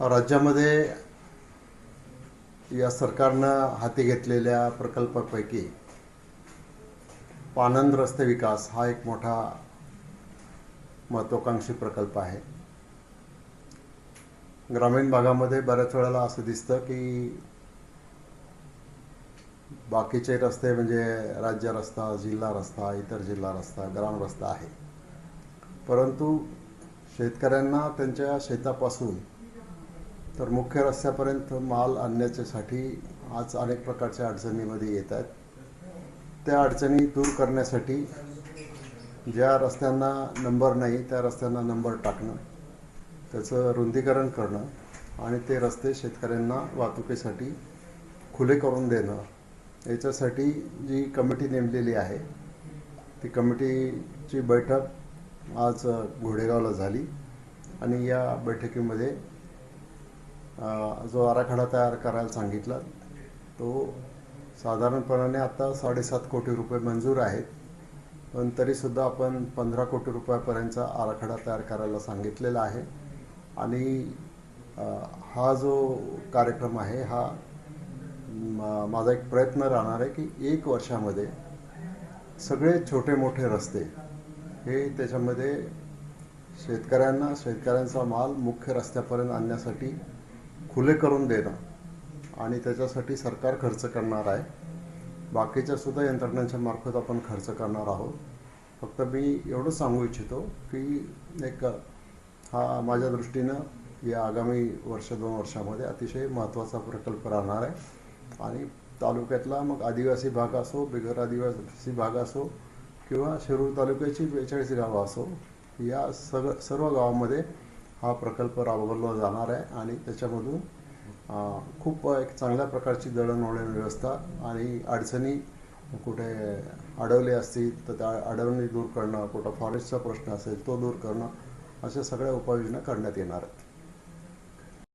राज्यामध्ये या सरकारनं हाती घेतलेल्या प्रकल्पापैकी पानंद रस्ते विकास हा एक मोठा महत्त्वाकांक्षी प्रकल्प आहे। ग्रामीण भागामध्ये बऱ्याच वेळेला असं दिसतं की बाकीचे रस्ते म्हणजे राज्य रस्ता, जिल्हा रस्ता, इतर जिल्हा रस्ता, ग्राम रस्ता आहे, परंतु शेतकऱ्यांना त्यांच्या शेतापासून तर मुख्य रस्त्यापर्यंत माल आणण्यासाठी आज अनेक प्रकारच्या अडचणीमध्ये येत आहेत। त्या अडचणी दूर करण्यासाठी ज्या रस्त्यांना नंबर नाही त्या रस्त्यांना नंबर टाकणं, त्याचं रुंदीकरण करणं आणि ते रस्ते शेतकऱ्यांना वाहतुकीसाठी खुले करून देणं, याच्यासाठी जी कमिटी नेमलेली आहे ती कमिटीची बैठक आज घोडेगावला झाली आणि या बैठकीमध्ये जो आराखडा तयार करायला सांगितला तो साधारणपणाने आता 7.5 कोटी रुपये मंजूर आहेत, पण तरीसुद्धा आपण 15 कोटी रुपयापर्यंतचा आराखडा तयार करायला सांगितलेला आहे। आणि हा जो कार्यक्रम आहे हा माझा एक प्रयत्न राहणार आहे की 1 वर्षामध्ये सगळे छोटे मोठे रस्ते हे त्याच्यामध्ये शेतकऱ्यांचा माल मुख्य रस्त्यापर्यंत आणण्यासाठी खुले करून देणं आणि त्याच्यासाठी सरकार खर्च करणार आहे। बाकीच्या सुद्धा यंत्रणांच्या मार्फत आपण खर्च करणार आहोत। फक्त मी एवढं सांगू इच्छितो की एक हा माझ्या दृष्टीनं या आगामी 1-2 वर्षामध्ये अतिशय महत्त्वाचा प्रकल्प राहणार आहे आणि तालुक्यातला मग आदिवासी भाग असो, बिगर आदिवासी भाग असो किंवा शिरूर तालुक्याची 42 गावं असो, या सर्व गावांमध्ये हा प्रकल्प राबवला जाणार आहे आणि त्याच्यामधून खूप एक चांगल्या प्रकारची दळणवळण व्यवस्था आणि अडचणी कुठे अडवले असतील तर त्या अडवणी दूर करणं, कुठं फॉरेस्टचा प्रश्न असेल तो दूर करणं, अशा सगळ्या उपाययोजना करण्यात येणार आहेत।